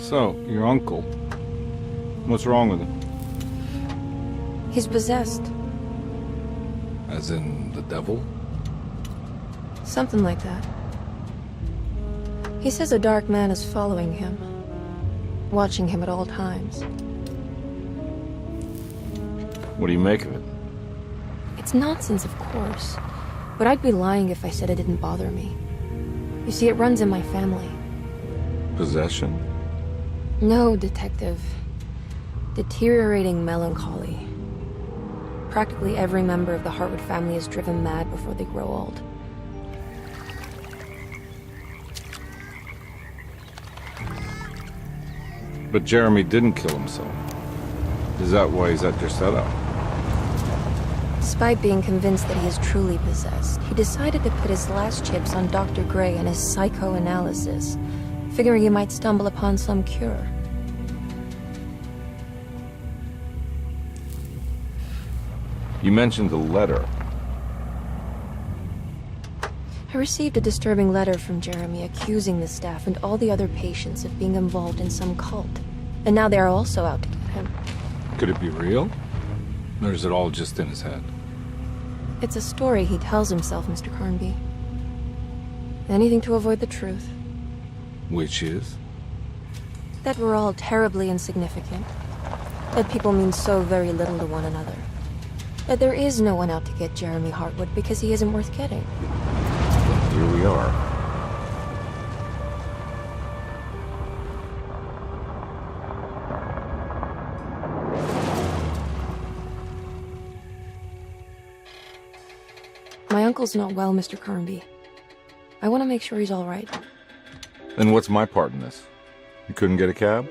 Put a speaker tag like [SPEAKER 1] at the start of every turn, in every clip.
[SPEAKER 1] So, your uncle. What's wrong with him?
[SPEAKER 2] He's possessed.
[SPEAKER 1] As in the devil?
[SPEAKER 2] Something like that. He says a dark man is following him, watching him at all times.
[SPEAKER 1] What do you make of it?
[SPEAKER 2] It's nonsense, of course, but I'd be lying if I said it didn't bother me. You see, it runs in my family.
[SPEAKER 1] Possession?
[SPEAKER 2] No, Detective. Deteriorating melancholy. Practically every member of the Hartwood family is driven mad before they grow old.
[SPEAKER 1] But Jeremy didn't kill himself. Is that why he's at your setup?
[SPEAKER 2] Despite being convinced that he is truly possessed, he decided to put his last chips on Dr. Gray and his psychoanalysis, figuring he might stumble upon some cure.
[SPEAKER 1] You mentioned the letter.
[SPEAKER 2] I received a disturbing letter from Jeremy accusing the staff and all the other patients of being involved in some cult. And now they are also out to get him.
[SPEAKER 1] Could it be real? Or is it all just in his head?
[SPEAKER 2] It's a story he tells himself, Mr. Carnby. Anything to avoid the truth.
[SPEAKER 1] Which is?
[SPEAKER 2] That we're all terribly insignificant. That people mean so very little to one another. That there is no one out to get Jeremy Hartwood because he isn't worth getting.
[SPEAKER 1] Here we are.
[SPEAKER 2] My uncle's not well, Mr. Carnby. I want to make sure he's all right.
[SPEAKER 1] Then what's my part in this? You couldn't get a cab?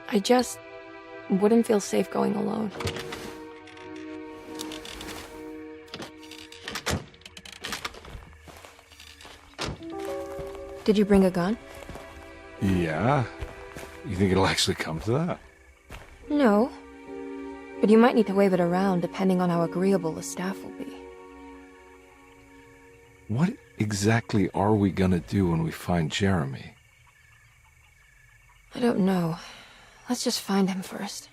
[SPEAKER 2] I just wouldn't feel safe going alone. Did you bring a gun?
[SPEAKER 1] Yeah. You think it'll actually come to that?
[SPEAKER 2] No. But you might need to wave it around depending on how agreeable the staff will be.
[SPEAKER 1] What exactly are we gonna do when we find Jeremy?
[SPEAKER 2] I don't know. Let's just find him first.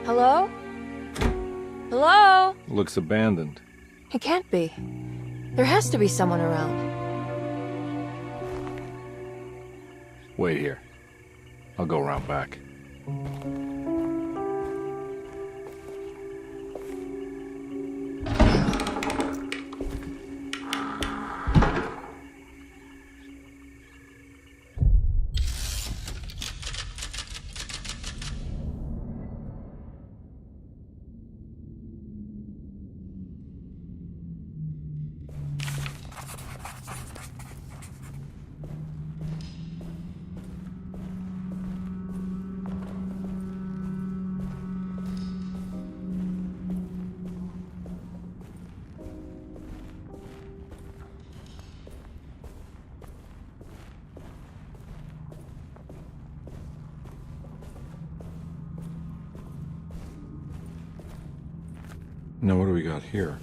[SPEAKER 2] Hello? Hello?
[SPEAKER 1] Looks abandoned.
[SPEAKER 2] It can't be. There has to be someone around.
[SPEAKER 1] Wait here. I'll go around back. Now what do we got here?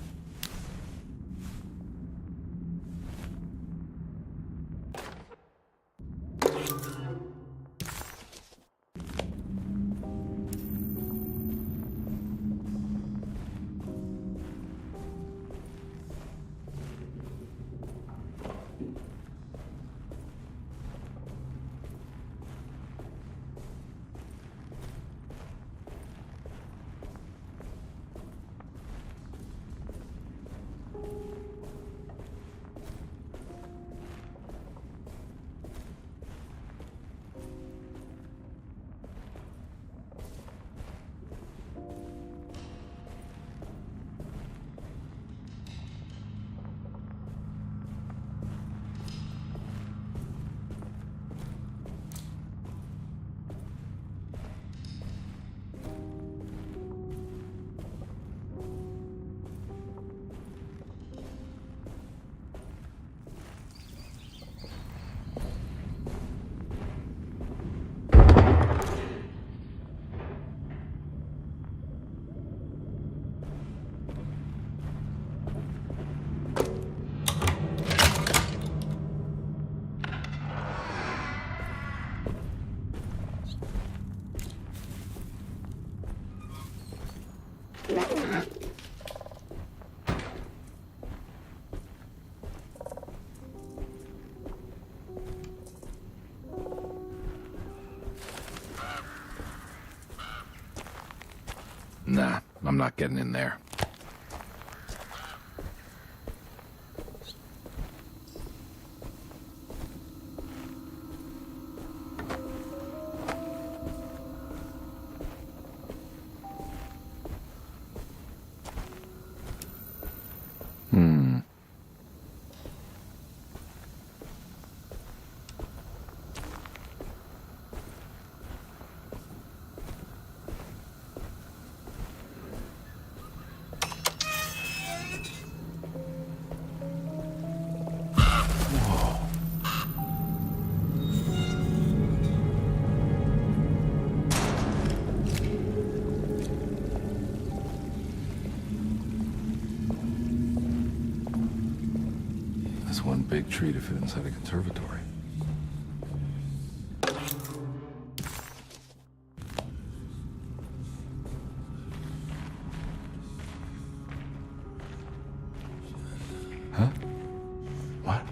[SPEAKER 1] I'm not getting in there. That's one big tree to fit inside a conservatory. Huh? What?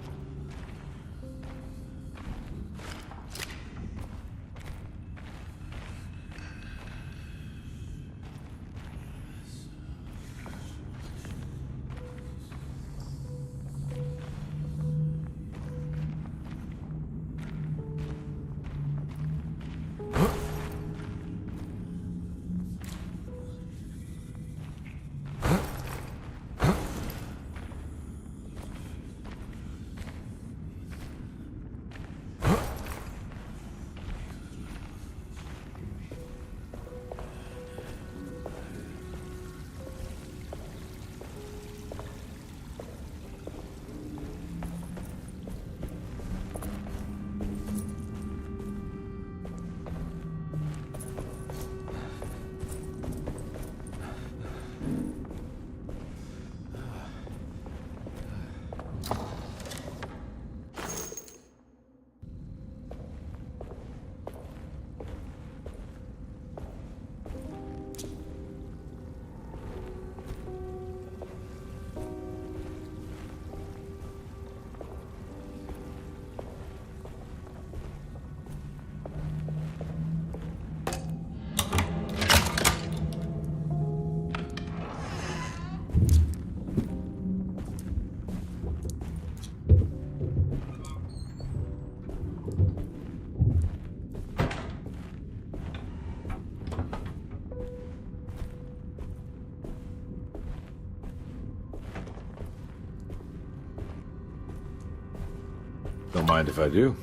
[SPEAKER 1] Don't mind if I do.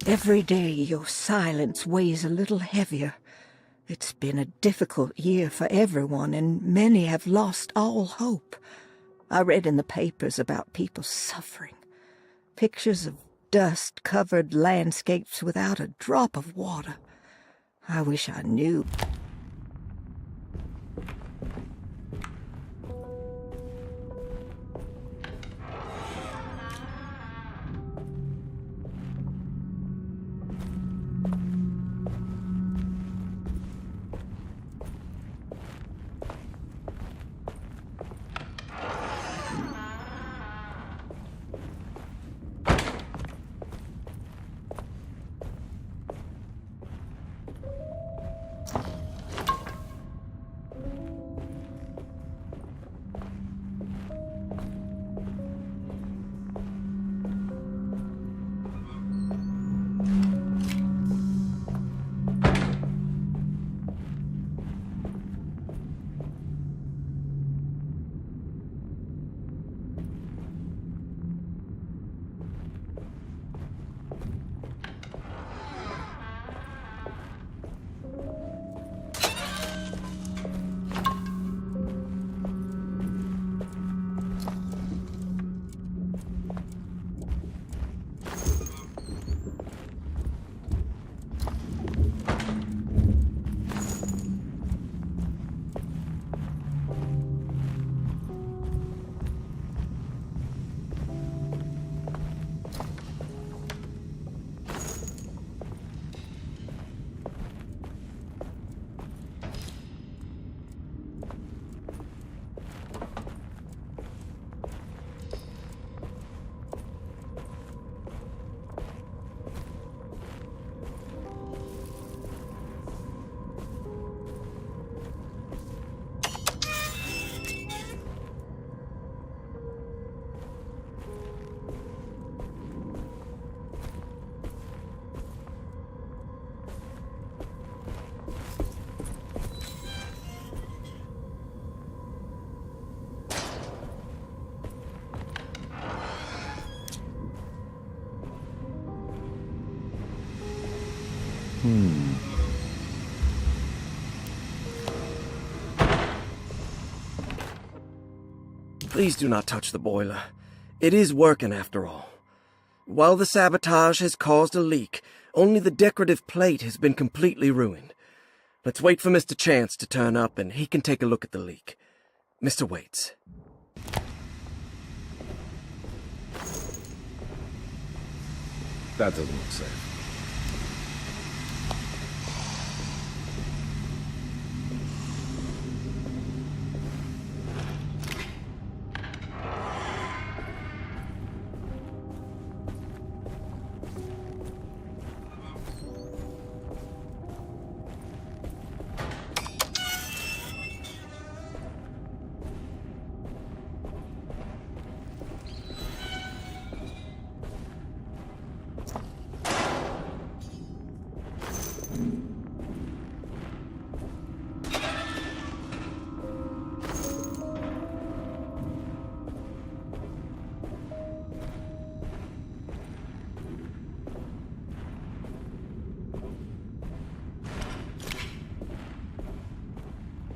[SPEAKER 3] Every day your silence weighs a little heavier. It's been a difficult year for everyone, and many have lost all hope. I read in the papers about people suffering. Pictures of dust-covered landscapes without a drop of water. I wish I knew.
[SPEAKER 4] Please do not touch the boiler. It is working after all. While the sabotage has caused a leak, only the decorative plate has been completely ruined. Let's wait for Mr. Chance to turn up and he can take a look at the leak. Mr. Waits.
[SPEAKER 1] That doesn't look safe.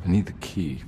[SPEAKER 1] I need the key.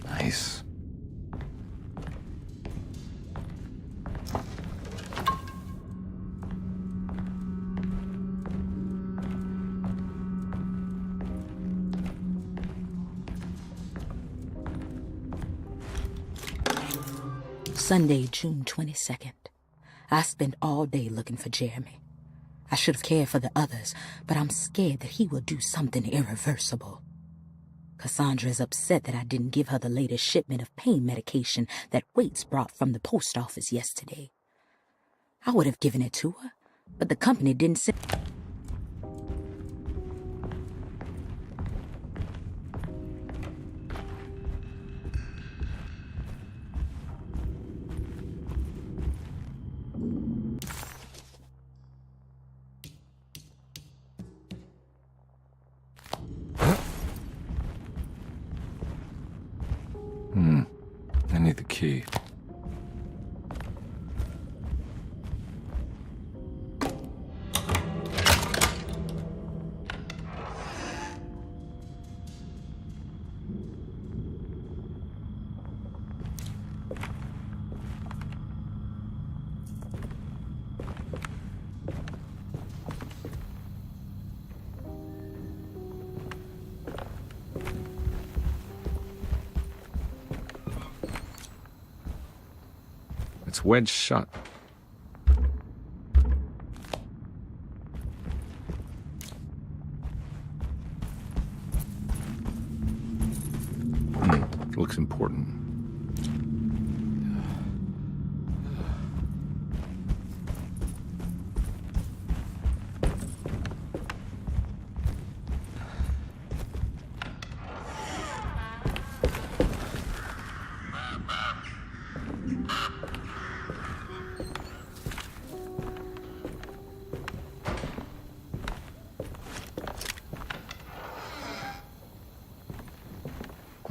[SPEAKER 1] Nice.
[SPEAKER 5] Sunday, June 22nd. I spent all day looking for Jeremy. I should have cared for the others, but I'm scared that he will do something irreversible. Cassandra is upset that I didn't give her the latest shipment of pain medication that Waits brought from the post office yesterday. I would have given it to her, but the company didn't send...
[SPEAKER 1] I need the key. It's wedged shut.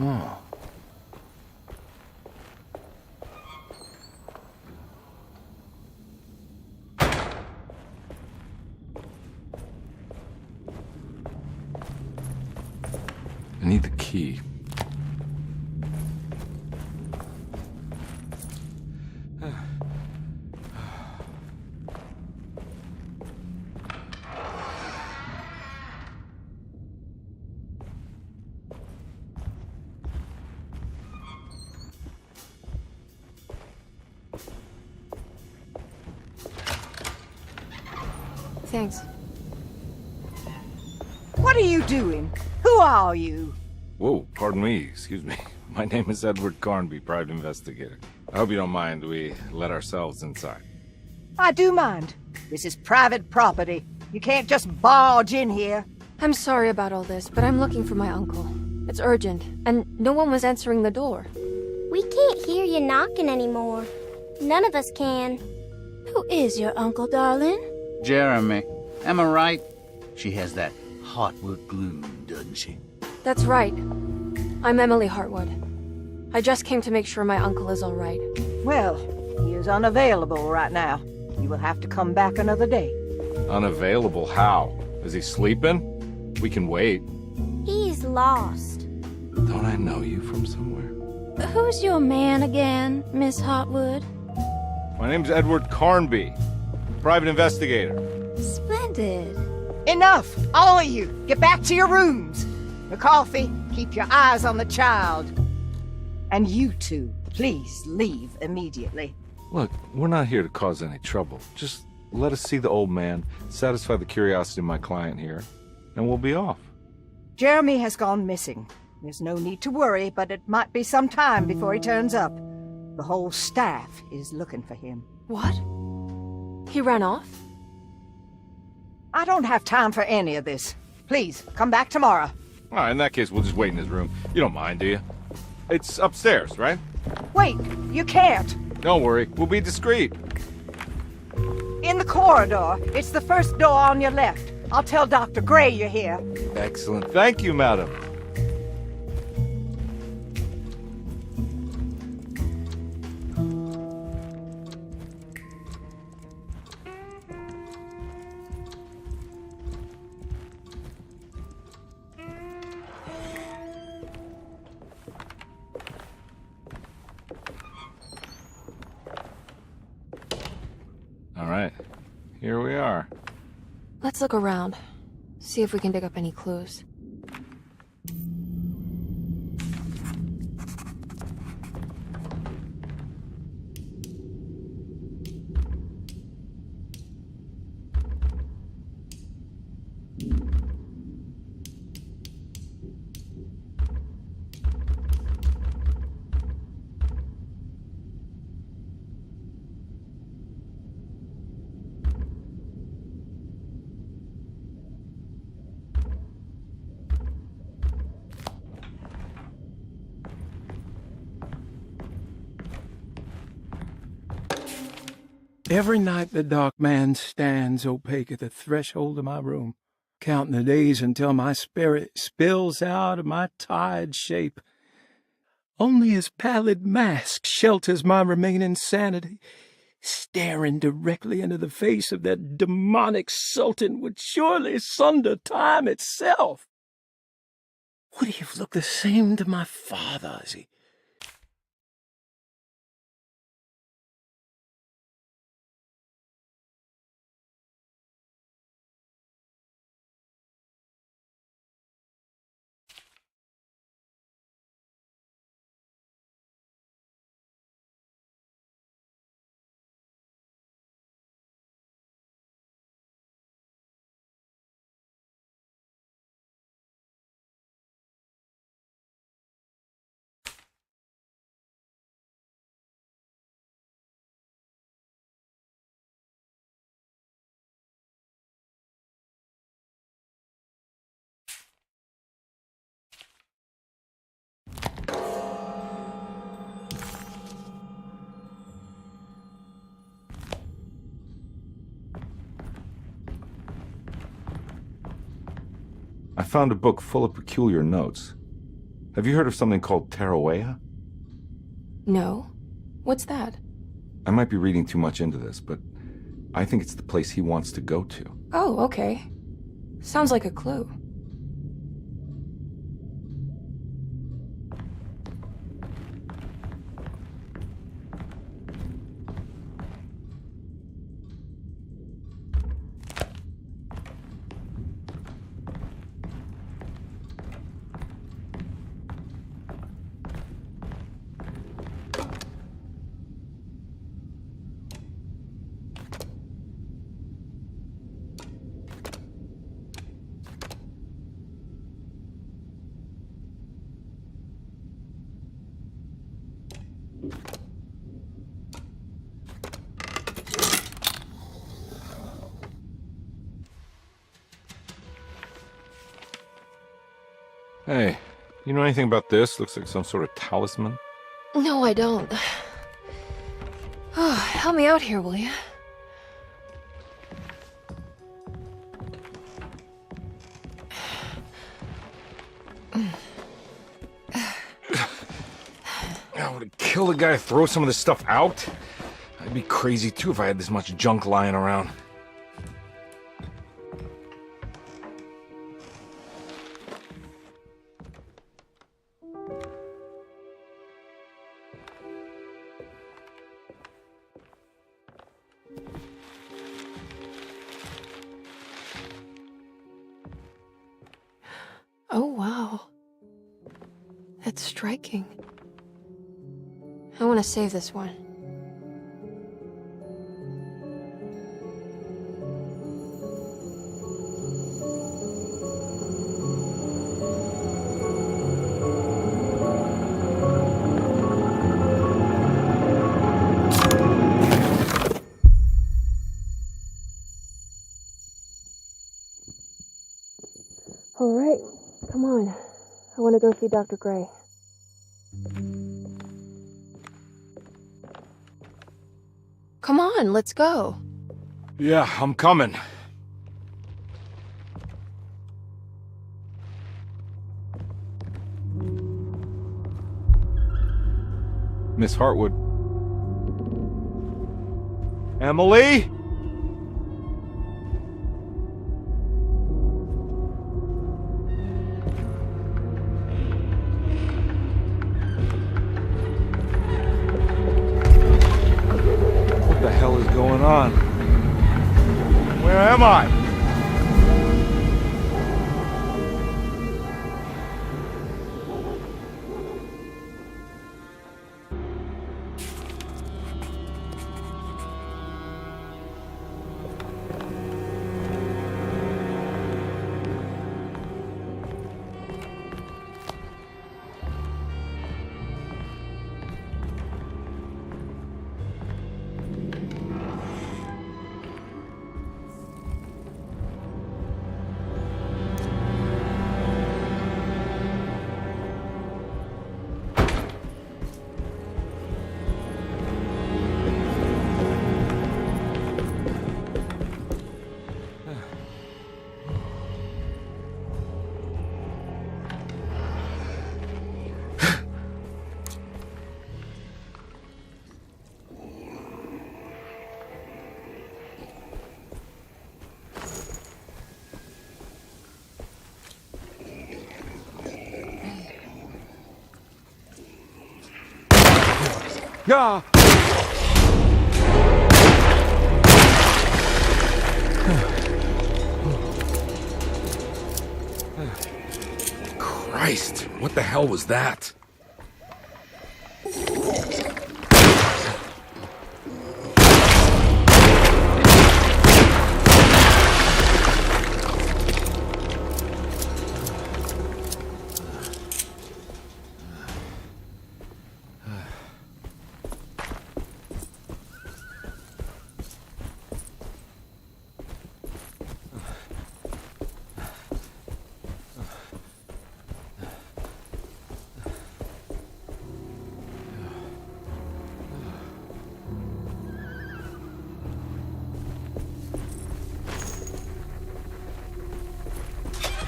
[SPEAKER 1] Oh. I need the key.
[SPEAKER 2] Thanks.
[SPEAKER 3] What are you doing? Who are you?
[SPEAKER 1] Whoa, pardon me, excuse me. My name is Edward Carnby, private investigator. I hope you don't mind we let ourselves inside.
[SPEAKER 3] I do mind. This is private property. You can't just barge in here.
[SPEAKER 2] I'm sorry about all this, but I'm looking for my uncle. It's urgent, and no one was answering the door.
[SPEAKER 6] We can't hear you knocking anymore. None of us can.
[SPEAKER 7] Who is your uncle, darling?
[SPEAKER 8] Jeremy. Am I right? She has that Heartwood gloom, doesn't she?
[SPEAKER 2] That's right. I'm Emily Hartwood. I just came to make sure my uncle is all right.
[SPEAKER 3] Well, he is unavailable right now. You will have to come back another day.
[SPEAKER 1] Unavailable how? Is he sleeping? We can wait.
[SPEAKER 6] He's lost.
[SPEAKER 1] Don't I know you from somewhere?
[SPEAKER 7] Who's your man again, Miss Hartwood?
[SPEAKER 1] My name's Edward Carnby, private investigator.
[SPEAKER 7] Splendid.
[SPEAKER 3] Enough! All of you! Get back to your rooms! McCarthy, keep your eyes on the child. And you two, please leave immediately.
[SPEAKER 1] Look, we're not here to cause any trouble. Just let us see the old man, satisfy the curiosity of my client here, and we'll be off.
[SPEAKER 3] Jeremy has gone missing. There's no need to worry, but it might be some time before he turns up. The whole staff is looking for him.
[SPEAKER 2] What? He ran off?
[SPEAKER 3] I don't have time for any of this. Please, come back tomorrow.
[SPEAKER 1] All right, in that case, we'll just wait in his room. You don't mind, do you? It's upstairs, right?
[SPEAKER 3] Wait, you can't.
[SPEAKER 1] Don't worry, we'll be discreet.
[SPEAKER 3] In the corridor. It's the first door on your left. I'll tell Dr. Gray you're here.
[SPEAKER 1] Excellent. Thank you, madam. All right, here we are.
[SPEAKER 2] Let's look around. See if we can dig up any clues.
[SPEAKER 9] Every night the dark man stands opaque at the threshold of my room, counting the days until my spirit spills out of my tired shape. Only his pallid mask shelters my remaining sanity. Staring directly into the face of that demonic sultan would surely sunder time itself. Would he have looked the same to my father as he...
[SPEAKER 1] I found a book full of peculiar notes. Have you heard of something called Tarawea?
[SPEAKER 2] No. What's that?
[SPEAKER 1] I might be reading too much into this, but I think it's the place he wants to go to.
[SPEAKER 2] Oh, okay. Sounds like a clue.
[SPEAKER 1] Hey, you know anything about this? Looks like some sort of talisman.
[SPEAKER 2] No, I don't. Oh, help me out here, will you?
[SPEAKER 1] I would kill the guy to throw some of this stuff out. I'd be crazy too if I had this much junk lying around.
[SPEAKER 2] Oh, wow. That's striking. I want to save this one. All right, come on. I want to go see Dr. Gray. Come on, let's go.
[SPEAKER 1] Yeah, I'm coming. Miss Hartwood. Emily? What the hell is going on? Where am I? Yeah. Christ, what the hell was that?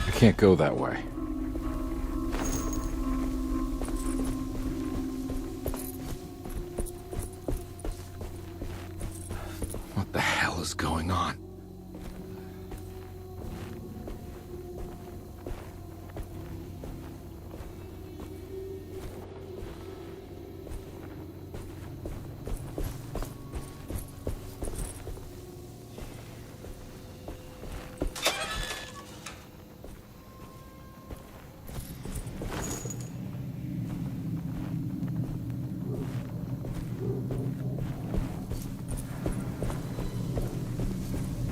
[SPEAKER 1] I can't go that way. hell's going on?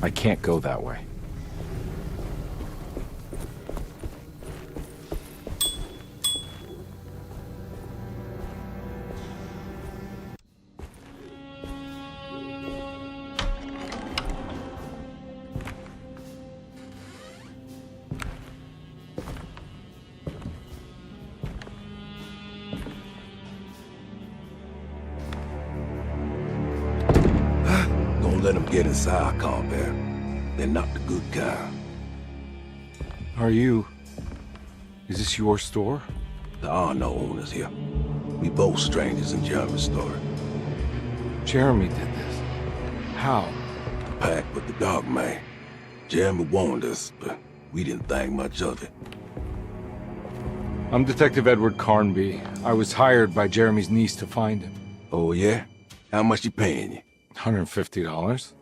[SPEAKER 1] I can't go that way.
[SPEAKER 10] Don't let them get inside, compare. They're not the good kind.
[SPEAKER 1] Are you... Is this your store?
[SPEAKER 10] There are no owners here. We both strangers in Jeremy's story.
[SPEAKER 1] Jeremy did this. How?
[SPEAKER 10] Packed with the dog man. Jeremy warned us, but we didn't think much of it.
[SPEAKER 1] I'm Detective Edward Carnby. I was hired by Jeremy's niece to find him.
[SPEAKER 10] Oh, yeah? How much she paying you?
[SPEAKER 1] $150.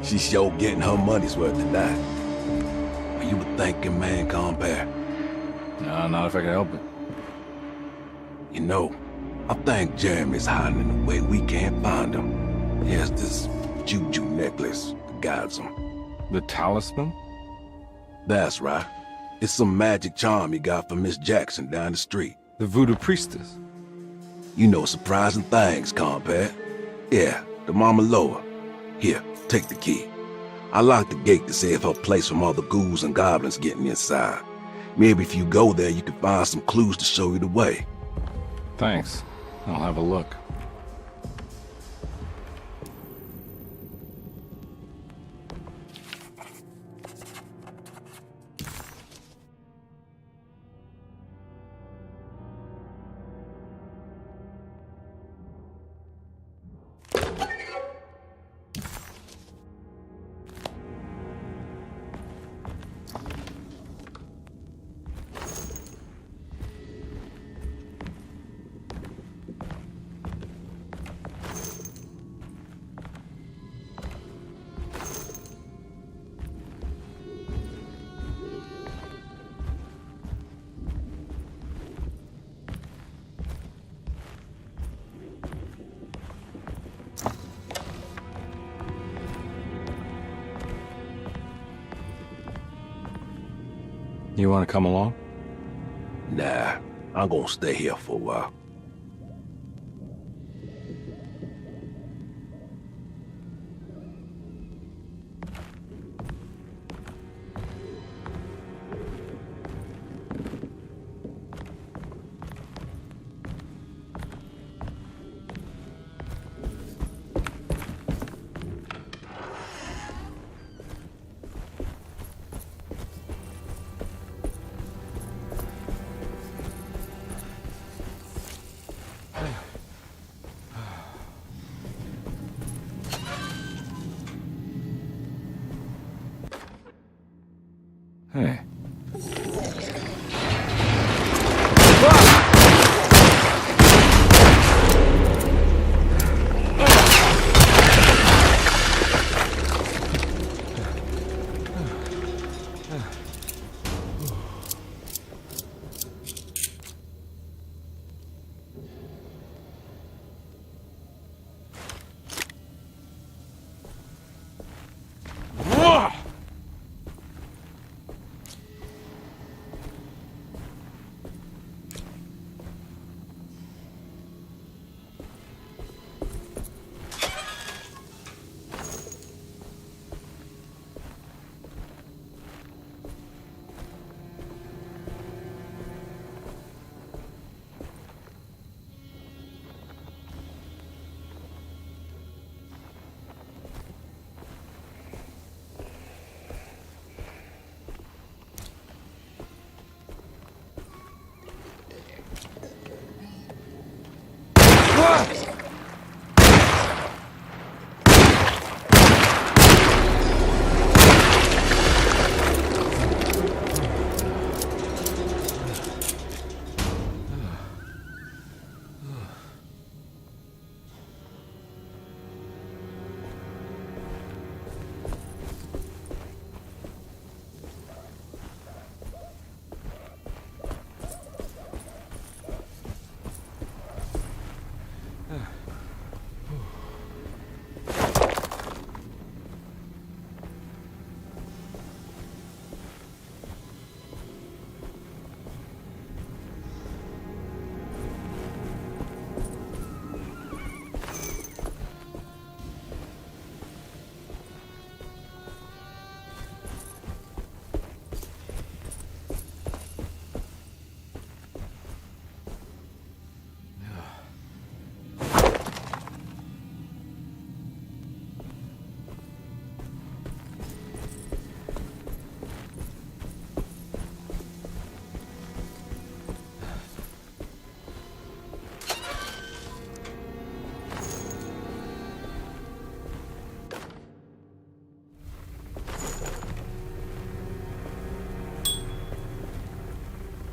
[SPEAKER 10] She's sure getting her money's worth tonight. Are you a thinking man, compare?
[SPEAKER 1] No, not if I can help it.
[SPEAKER 10] You know, I think Jeremy's hiding in a way we can't find him. He has this juju necklace that guides him.
[SPEAKER 1] The talisman?
[SPEAKER 10] That's right. It's some magic charm he got from Miss Jackson down the street.
[SPEAKER 1] The voodoo priestess?
[SPEAKER 10] You know surprising things, compare. Yeah, the Mama Loa. Here, take the key. I locked the gate to save her place from all the ghouls and goblins getting inside. Maybe if you go there, you can find some clues to show you the way.
[SPEAKER 1] Thanks. I'll have a look. You want to come along?
[SPEAKER 10] Nah, I'm gonna stay here for a while.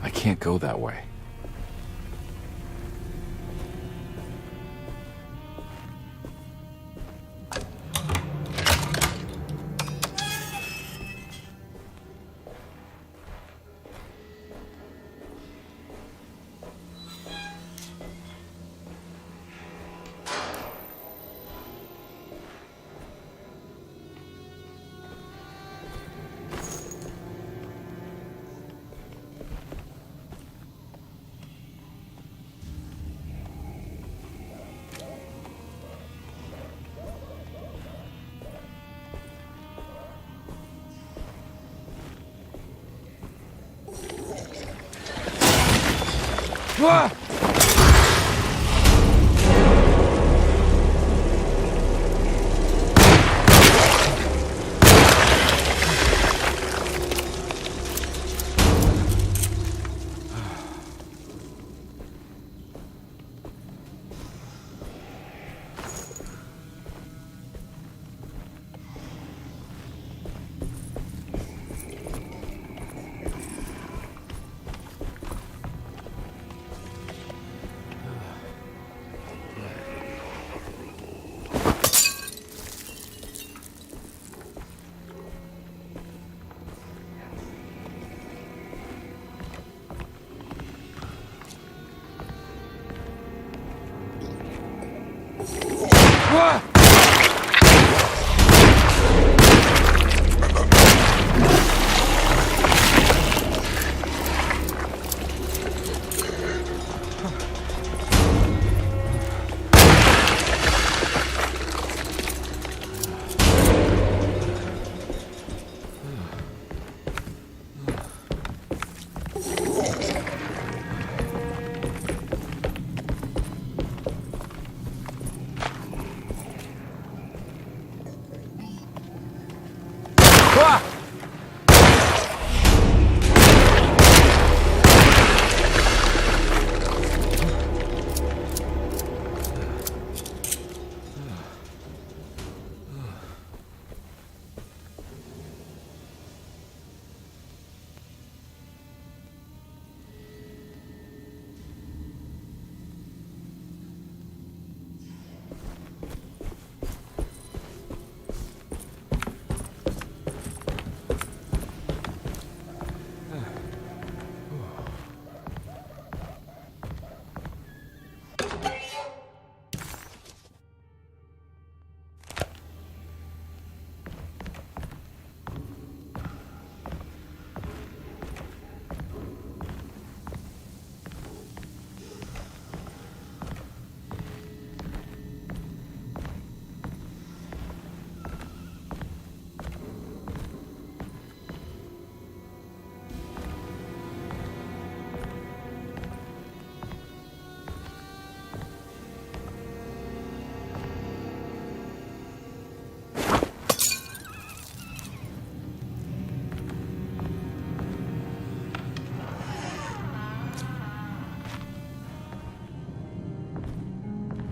[SPEAKER 1] I can't go that way. Ah!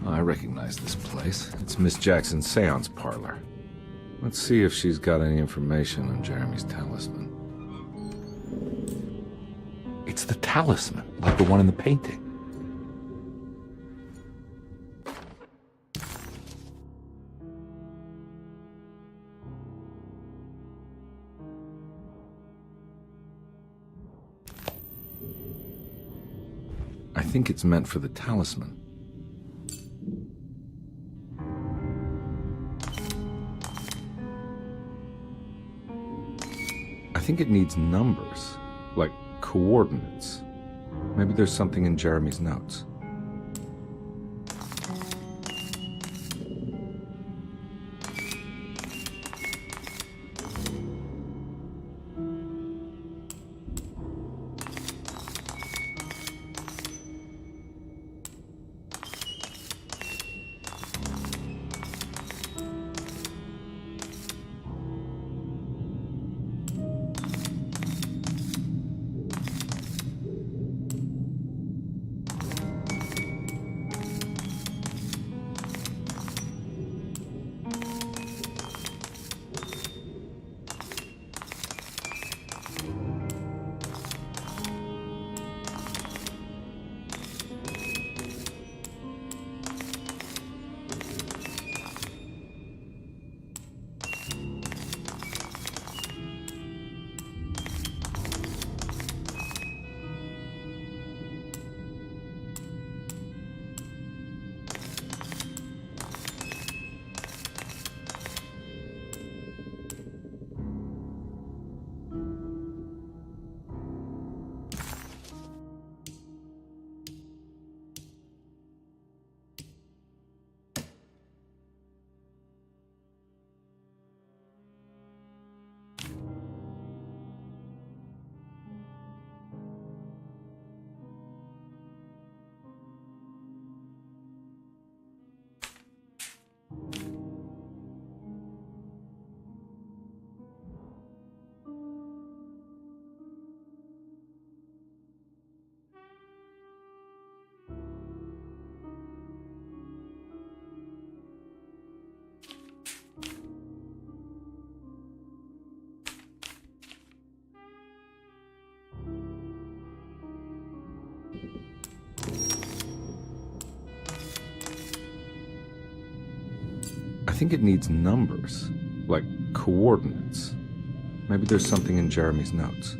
[SPEAKER 1] I recognize this place. It's Miss Jackson's seance parlor. Let's see if she's got any information on Jeremy's talisman. It's the talisman, like the one in the painting. think it's meant for the talisman. I think it needs numbers, like coordinates. Maybe there's something in Jeremy's notes. I think it needs numbers, like coordinates. Maybe there's something in Jeremy's notes.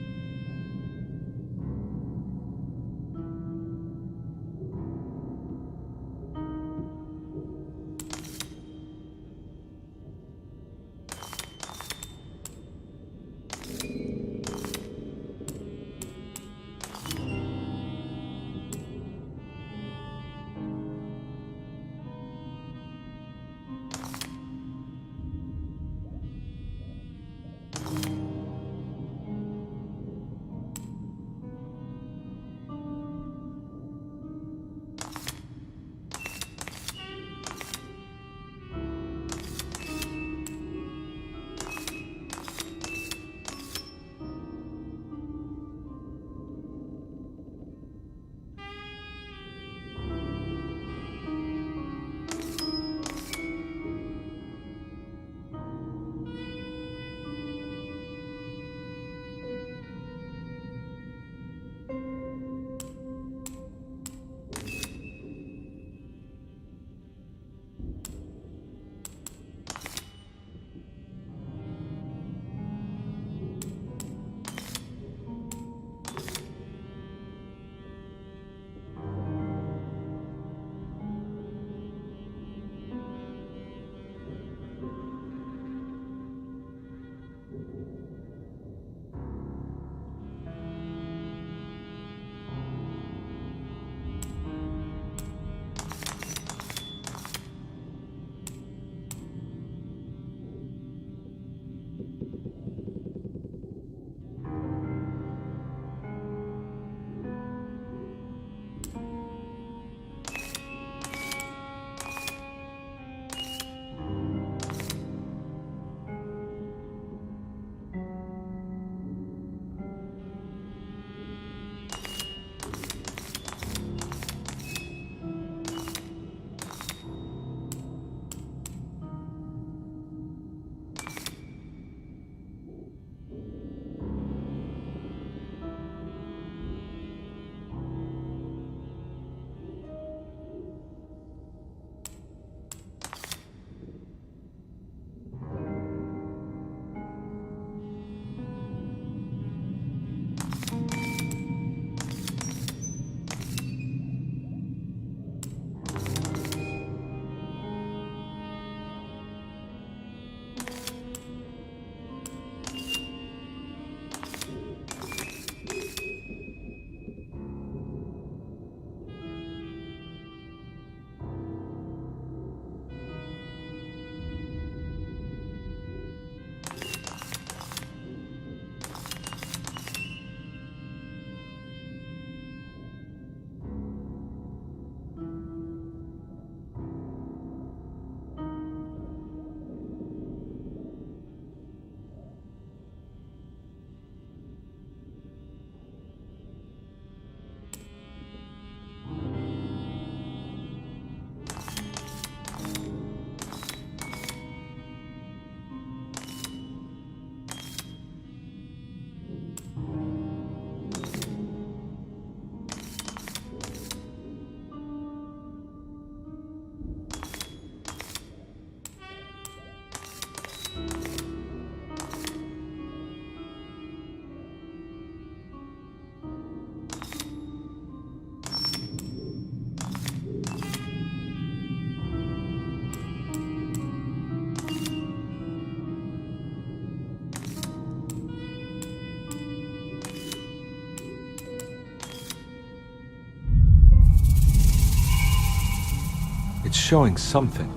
[SPEAKER 1] It's showing something.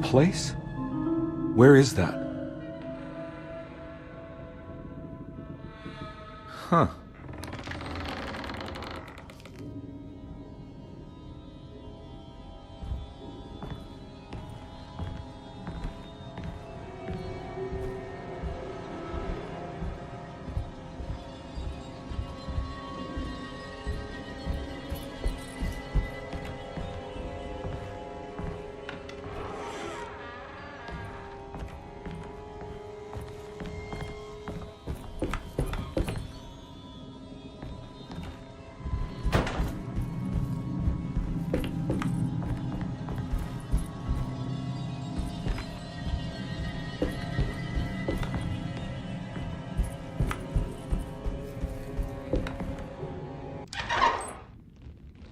[SPEAKER 1] A place? Where is that? Huh.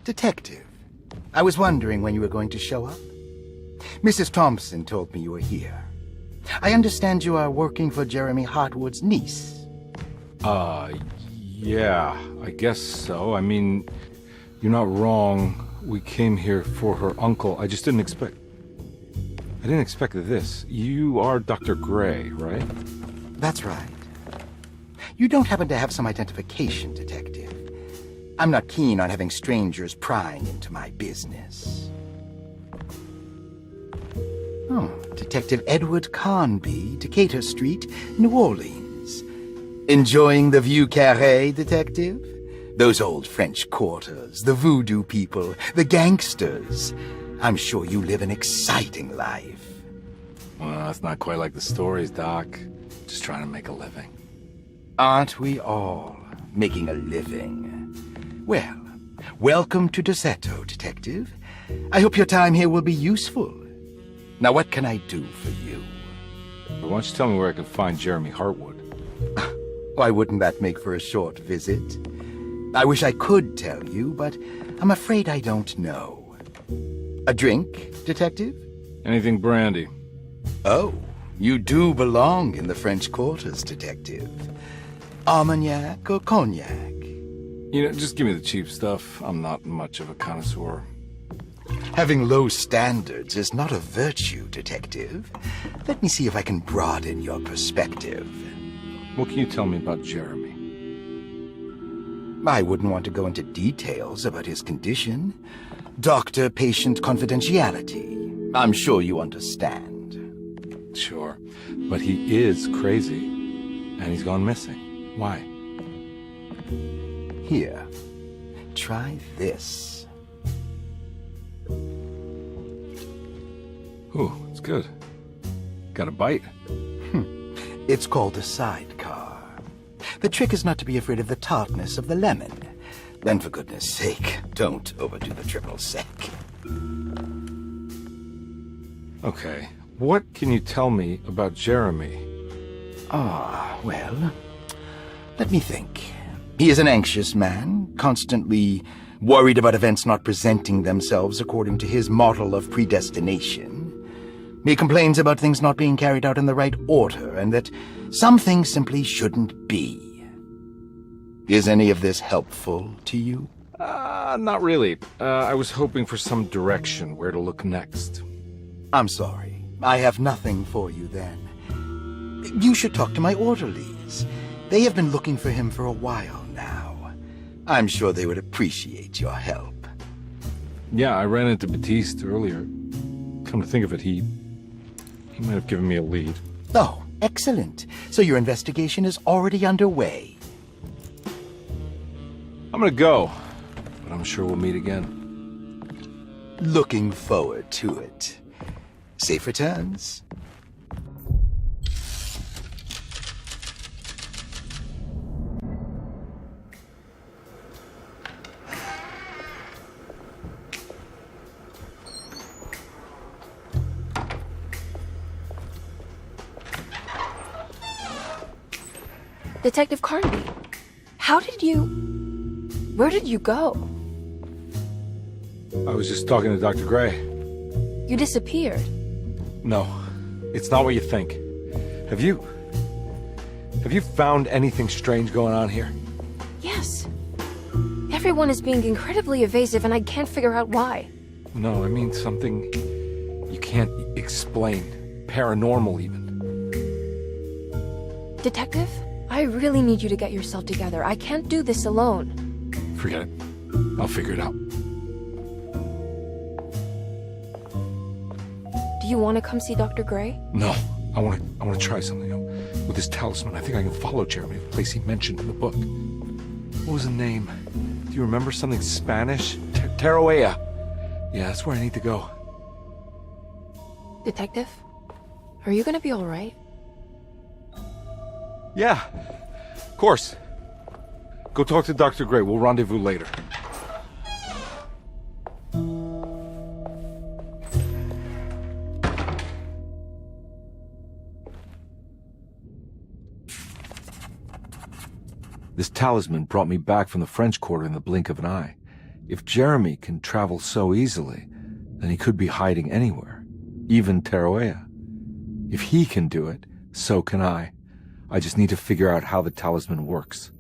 [SPEAKER 11] Detective, I was wondering when you were going to show up. Mrs. Thompson told me you were here. I understand you are working for Jeremy Hartwood's niece.
[SPEAKER 1] Yeah, I guess so. I mean, you're not wrong. We came here for her uncle. I just didn't expect... I didn't expect this. You are Dr. Gray, right?
[SPEAKER 11] That's right. You don't happen to have some identification, Detective. I'm not keen on having strangers prying into my business. Oh, Detective Edward Carnby, Decatur Street, New Orleans. Enjoying the Vieux Carré, Detective? Those old French quarters, the voodoo people, the gangsters. I'm sure you live an exciting life.
[SPEAKER 1] Well, it's not quite like the stories, Doc. Just trying to make a living.
[SPEAKER 11] Aren't we all making a living? Well, welcome to Deseto, Detective. I hope your time here will be useful. Now, what can I do for you?
[SPEAKER 1] Why don't you tell me where I can find Jeremy Hartwood?
[SPEAKER 11] Why wouldn't that make for a short visit? I wish I could tell you, but I'm afraid I don't know. A drink, Detective?
[SPEAKER 1] Anything brandy.
[SPEAKER 11] Oh, you do belong in the French quarters, Detective. Armagnac or cognac?
[SPEAKER 1] You know, just give me the cheap stuff. I'm not much of a connoisseur.
[SPEAKER 11] Having low standards is not a virtue, Detective. Let me see if I can broaden your perspective.
[SPEAKER 1] What can you tell me about Jeremy?
[SPEAKER 11] I wouldn't want to go into details about his condition. Doctor-patient confidentiality. I'm sure you understand.
[SPEAKER 1] Sure, but he is crazy, and he's gone missing. Why?
[SPEAKER 11] Here, try this.
[SPEAKER 1] Ooh, it's good. Got a bite?
[SPEAKER 11] It's called a sidecar. The trick is not to be afraid of the tartness of the lemon. Then, for goodness sake, don't overdo the triple sec.
[SPEAKER 1] Okay, what can you tell me about Jeremy?
[SPEAKER 11] Well, let me think. He is an anxious man, constantly worried about events not presenting themselves according to his model of predestination. He complains about things not being carried out in the right order, and that some things simply shouldn't be. Is any of this helpful to you?
[SPEAKER 1] Not really. I was hoping for some direction where to look next.
[SPEAKER 11] I'm sorry. I have nothing for you then. You should talk to my orderlies. They have been looking for him for a while now. I'm sure they would appreciate your help.
[SPEAKER 1] Yeah, I ran into Batiste earlier. Come to think of it, he might have given me a lead.
[SPEAKER 11] Oh, excellent. So your investigation is already underway.
[SPEAKER 1] I'm gonna go, but I'm sure we'll meet again.
[SPEAKER 11] Looking forward to it. Safe returns.
[SPEAKER 2] Detective Carnby, where did you go?
[SPEAKER 1] I was just talking to Dr. Gray.
[SPEAKER 2] You disappeared.
[SPEAKER 1] No, it's not what you think. Have you found anything strange going on here?
[SPEAKER 2] Yes. Everyone is being incredibly evasive and I can't figure out why.
[SPEAKER 1] No, I mean something you can't explain. Paranormal, even.
[SPEAKER 2] Detective, I really need you to get yourself together. I can't do this alone.
[SPEAKER 1] Forget it. I'll figure it out.
[SPEAKER 2] Do you want to come see Dr. Gray?
[SPEAKER 1] No, I want to try something. With this talisman, I think I can follow Jeremy to the place he mentioned in the book. What was the name? Do you remember something Spanish? Tarawea. Yeah, that's where I need to go.
[SPEAKER 2] Detective, are you gonna be all right?
[SPEAKER 1] Yeah, of course. Go talk to Dr. Gray. We'll rendezvous later. This talisman brought me back from the French Quarter in the blink of an eye. If Jeremy can travel so easily, then he could be hiding anywhere, even Tarawea. If he can do it, so can I. I just need to figure out how the talisman works.